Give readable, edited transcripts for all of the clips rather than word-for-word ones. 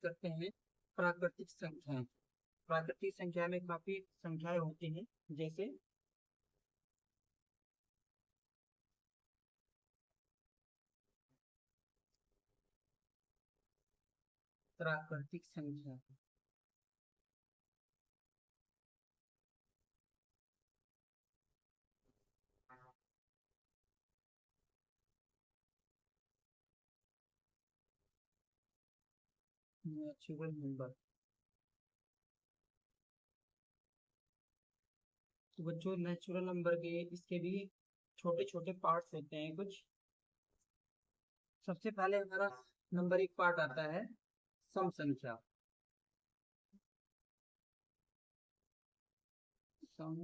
करते हैं प्राकृतिक संख्याएं। प्राकृतिक संख्या में काफी संख्याएं होती हैं, जैसे प्राकृतिक संख्या। Natural number. तो बच्चों नेचुरल नंबर के इसके भी छोटे छोटे पार्ट्स होते हैं कुछ। सबसे पहले हमारा नंबर एक पार्ट आता है सम संख्या। सम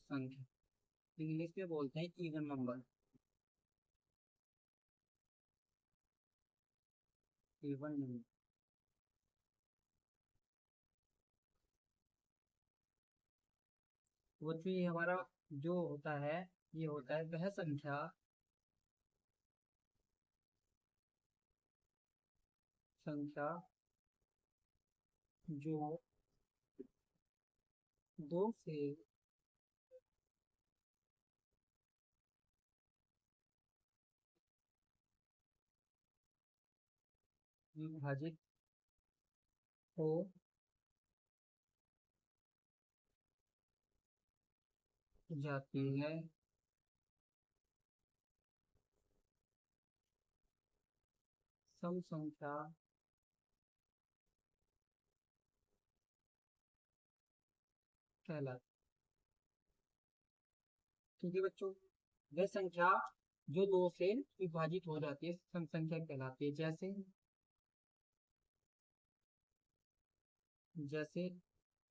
संख्या इंग्लिश में बोलते हैं इवन नंबर। Even number. वो जो ये हमारा जो होता है, ये होता है वह संख्या, संख्या जो दो से विभाजित हो जाती है। सम संख्या कहलाती। क्योंकि बच्चों वह संख्या जो दो से विभाजित हो जाती है सम संख्या कहलाती है। जैसे जैसे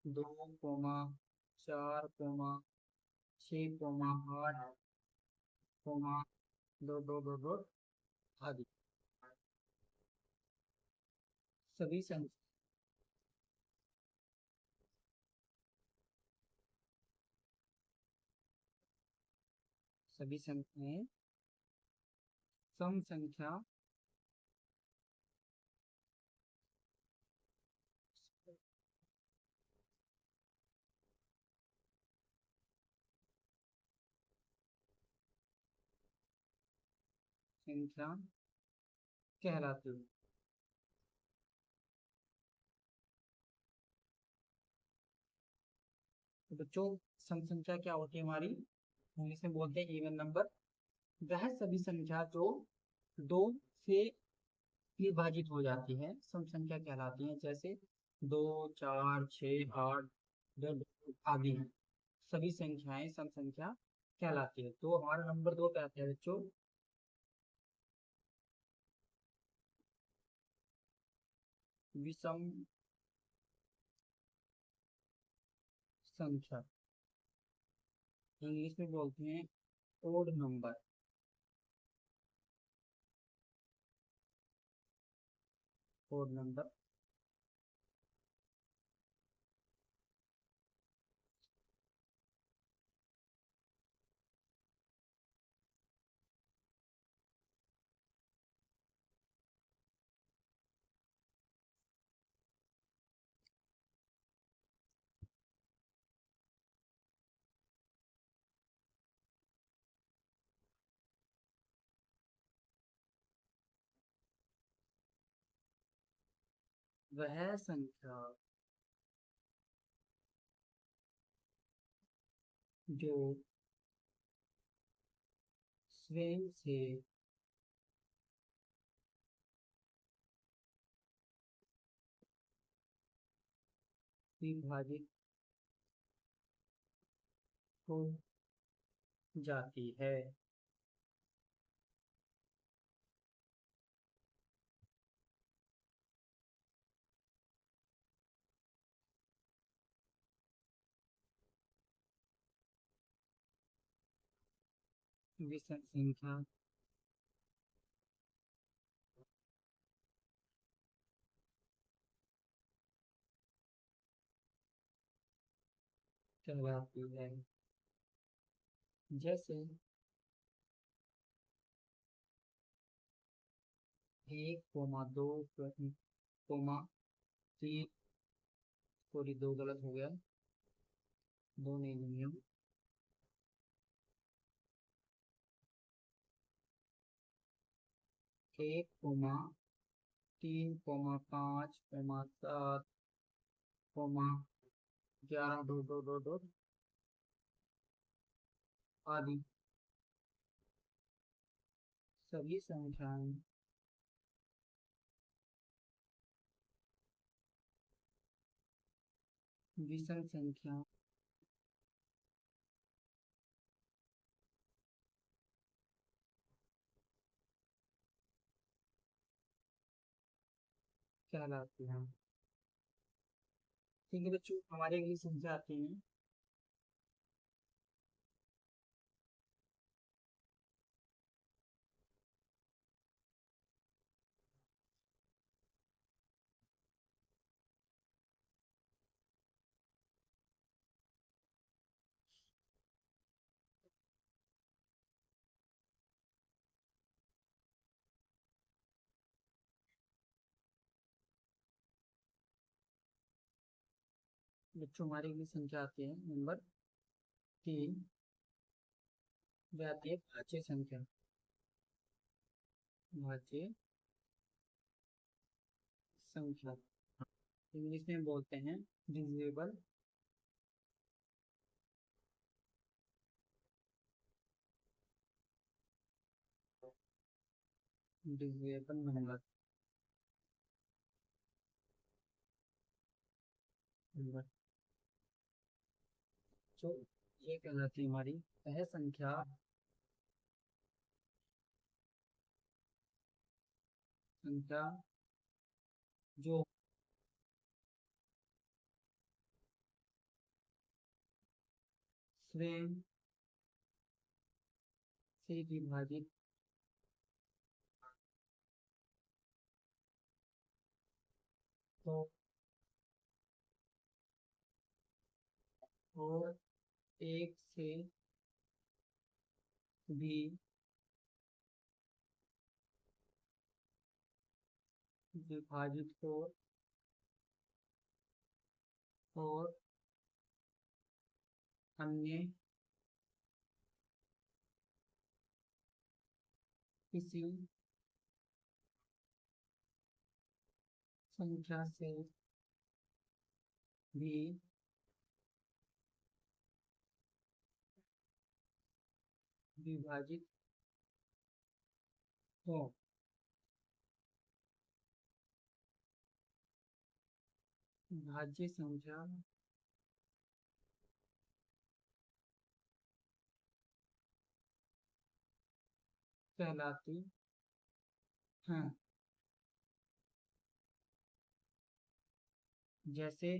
2,4,6,8,दो आदि सभी संख्या सभी संख्याएं सम संख्या संख्या कहलाती है। तो बच्चों सम संख्या क्या होती है हमारी, इंग्लिश में बोलते हैं इवन नंबर। वह सभी संख्या जो दो से विभाजित हो जाती है सम संख्या कहलाती है। जैसे 2, 4, 6, 8, आदि हैं सभी संख्याएं सम संख्या कहलाती है। तो हमारा नंबर दो क्या आता है बच्चों, विषम संख्या। इंग्लिश में बोलते हैं ओड नंबर। Odd number. वह संख्या जो स्वयं से विभाजित हो जाती है। विषम संख्या कहलाती है। जैसे 1,2,3, सॉरी 2 गलत हो गया, 2 नहीं लेंगे हम। 1,3,5,7,11 डॉट डॉट डॉट डॉट आदि सभी संख्याएं विषम संख्या कहलाती हैं। ठीक है बच्चों, हमारे अगली संख्या आती है बच्चों, हमारी अगली संख्या आती है नंबर 3, वह आती है भाज्य संख्या। भाज्य संख्या इंग्लिश में बोलते हैं डिविजिबल डिविजिबल नंबर। नंबर जो ये कहलाती है हमारी वह संख्या संख्या जो स्वयं से विभाजित हो और एक से भी विभाजित हो और अन्य किसी संख्या से भी विभाजित हो। भाज्य संख्या कहलाती हैं। जैसे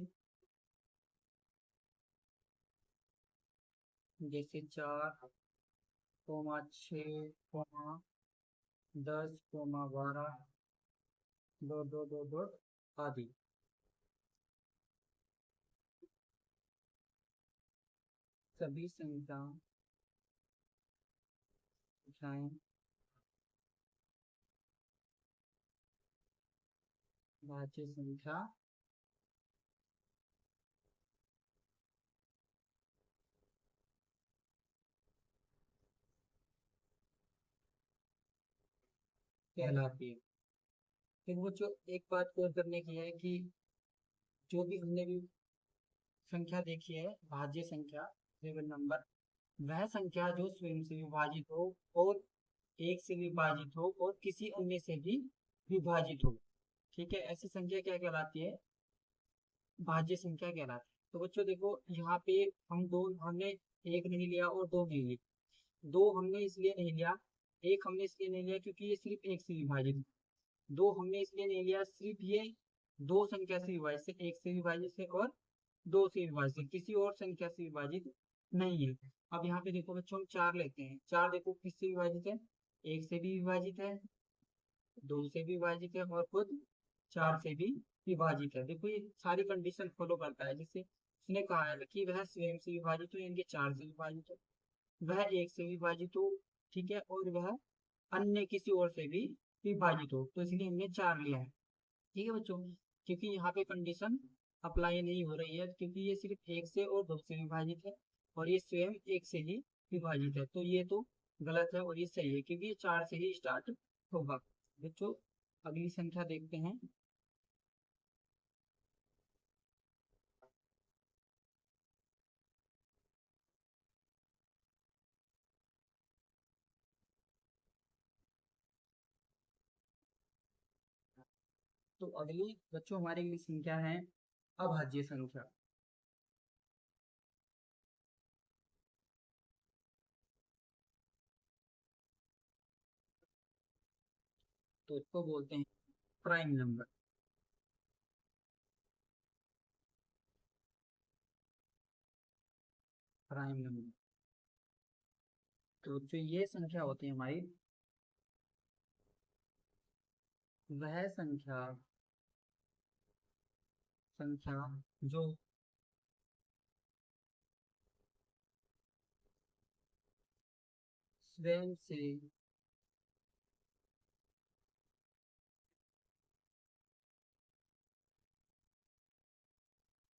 जैसे 4,6,10,12 दो दो दो दो आदि सभी संख्याएं भाज्य संख्या कहलाती है। फिर वो जो एक बात और करने की है कि जो भी हमने भी संख्या देखी है भाज्य संख्या रियल नंबर, वह संख्या जो स्वयं से विभाजित हो और एक से विभाजित हो और किसी अन्य से भी विभाजित हो। ठीक है, ऐसी संख्या क्या कहलाती है? भाज्य संख्या कहलाती है। तो बच्चों देखो, यहाँ पे हमने एक नहीं लिया और दो नहीं ली। दो हमने इसलिए नहीं लिया, एक हमने इसलिए नहीं लिया क्योंकि ये सिर्फ एक से विभाजित है। दो हमने इसलिए नहीं लिया, सिर्फ ये दो संख्या से विभाजित है, एक से विभाजित है और दो से विभाजित है, किसी और संख्या से विभाजित नहीं है। अब यहाँ पे देखो बच्चों, हम 4 लेते हैं। 4 देखो किससे विभाजित है? एक से भी विभाजित है, दो से भी विभाजित है और खुद 4 से भी विभाजित है। देखो ये सारी कंडीशन फॉलो करता है, जिससे उसने कहा है कि वह स्वयं से विभाजित हो यानी कि 4 से विभाजित हो, वह एक से विभाजित हो, ठीक है, और वह अन्य किसी और से भी विभाजित हो, तो इसलिए हमने 4 लिया है। ठीक है बच्चों, क्योंकि यहाँ पे कंडीशन अप्लाई नहीं हो रही है, क्योंकि ये सिर्फ 1 से और 2 से विभाजित है, और ये स्वयं 1 से ही विभाजित है, तो ये तो गलत है और ये सही है, क्योंकि ये 4 से ही स्टार्ट होगा। बच्चों अगली संख्या देखते हैं। तो अगली बच्चों हमारी अगली संख्या है अभाज्य संख्या। तो इसको बोलते हैं प्राइम नंबर। प्राइम नंबर, तो जो ये संख्या होती है हमारी, वह संख्या संख्या जो स्वयं से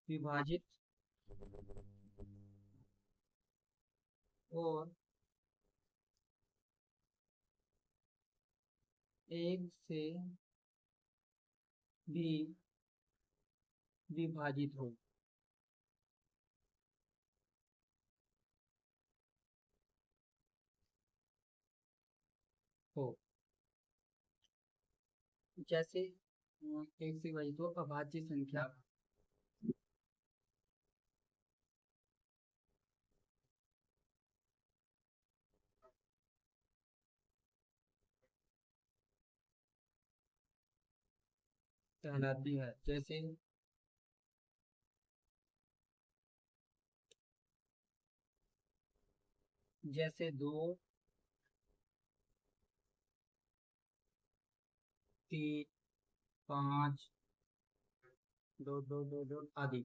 विभाजित और 1 से भी विभाजित हो। जैसे 1 से विभाजित हो अभाज्य संख्या कहलाती है। जैसे जैसे 2, 3, 5, 2, 2, 2, 2 आदि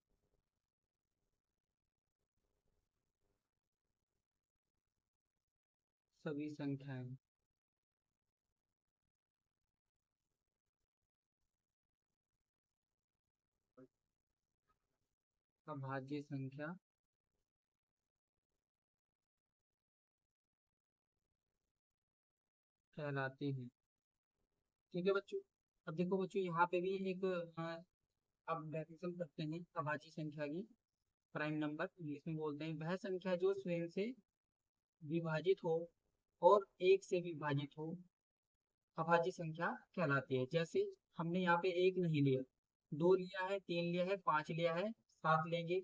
सभी संख्याएं अभाज्य संख्या कहलाती है। ठीक है बच्चों, अब देखो बच्चों यहाँ पे भी एक अब डेफिनेशन करते हैं अभाज्य संख्या की। प्राइम नंबर इंग्लिश में बोलते हैं वह संख्या जो स्वयं से विभाजित हो और 1 से विभाजित हो अभाज्य संख्या कहलाती है। जैसे हमने यहाँ पे 1 नहीं लिया, 2 लिया है, 3 लिया है, 5 लिया है, 7 लेंगे,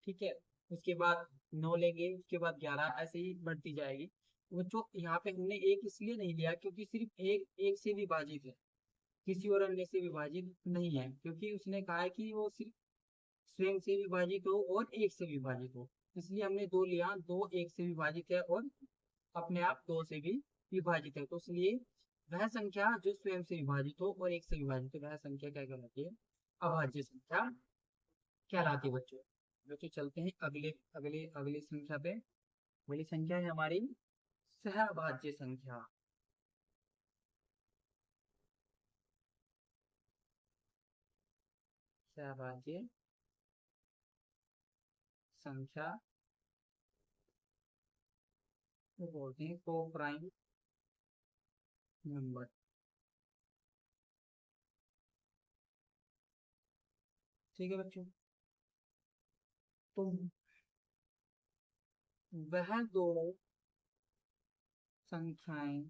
ठीक है, उसके बाद 9 लेंगे, उसके बाद 11, ऐसे ही बढ़ती जाएगी। बच्चों यहाँ पे हमने 1 इसलिए नहीं लिया क्योंकि सिर्फ एक एक से विभाजित है, किसी और अन्य से विभाजित नहीं है, क्योंकि उसने कहा है कि वो सिर्फ स्वयं से विभाजित हो और 1 से विभाजित हो, इसलिए हमने 2 लिया। 2 1 से विभाजित है और अपने आप 2 से भी विभाजित है, तो इसलिए वह संख्या जो स्वयं से विभाजित हो और 1 से विभाजित हो वह संख्या क्या कहलाती है? अभाज्य संख्या कहलाती है बच्चों। बच्चों चलते हैं अगले अगले अगली संख्या पे। अगली संख्या है हमारी सहअभाज्य संख्या। सहअभाज्य संख्या को बोलते हैं को प्राइम नंबर। ठीक है बच्चों, तो वह दो संख्याएं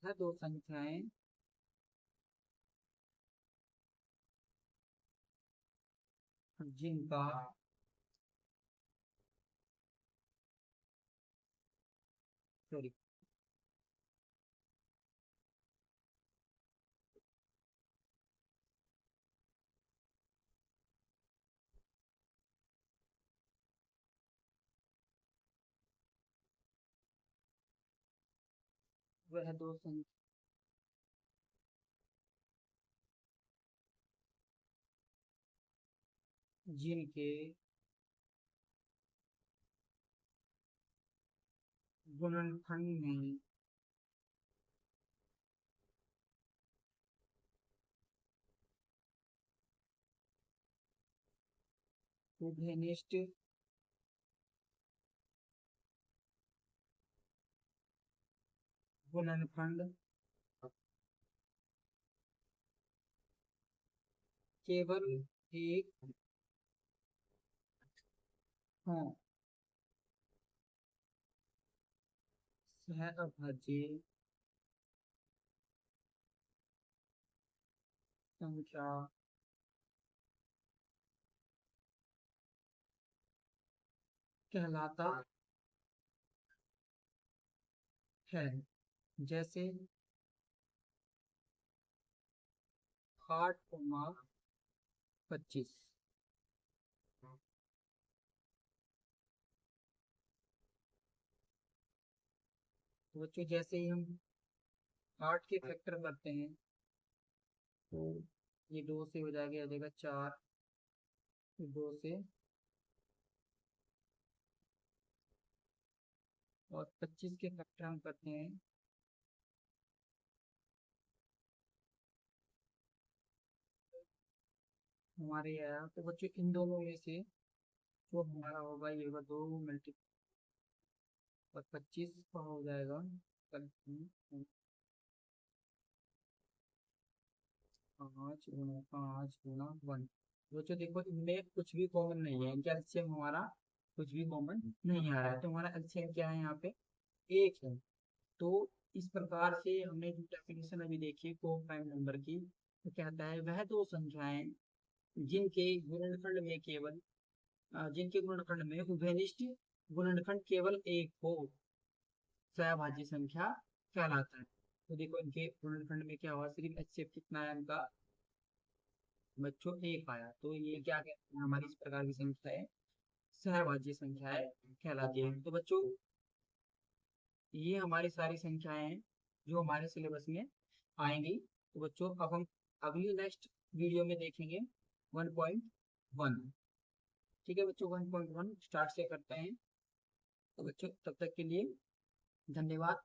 वह दो संख्याएं जिनका सॉरी वह दो संख्या जिनके गुणनफल में उभयनिष्ठ गुणनखंड केवल एक हाँ सहअभाज्य संख्या कहलाता है। जैसे 8,25। तो बच्चों जैसे ही हम 8 के फैक्टर करते हैं तो ये 2 से हो जाएगा, आ जाएगा 4, 2 से, और 25 के फैक्टर हम करते हैं हमारे आया। तो बच्चों इन दोनों में से जो हमारा होगा ये होगा 2 मल्टी और 25 का हो जाएगा कल 5 गुना 5 गुना 1। बच्चों देखो इनमें कुछ भी कॉमन नहीं है, इनका एलसीएम हमारा कुछ भी कॉमन नहीं आ रहा है, तो हमारा एलसीएम क्या है यहाँ पे 1 है। तो इस प्रकार से हमने जो डेफिनेशन अभी देखी को प्राइम नंबर की, तो कहता है वह दो संख्याएं जिनके गुणनखंड में केवल जिनके गुणनखंड में उभयनिष्ठ गुणनखंड केवल एक हो सहभाज्य संख्या कहलाता है। तो देखो इनके गुणनखंड में क्या हुआ, सिर्फ एचसीएफ कितना है इनका बच्चों 1 आया, तो ये क्या कहते हैं हमारी इस प्रकार की संख्याएं सहभाज्य संख्याएं कहलाती है। तो बच्चों ये हमारी सारी संख्याएं हैं जो हमारे सिलेबस में आएंगी। तो बच्चों अब हम अगली नेक्स्ट वीडियो में देखेंगे 1.1। ठीक है बच्चों, 1.1 स्टार्ट से करते हैं। तो बच्चों तब तक के लिए धन्यवाद।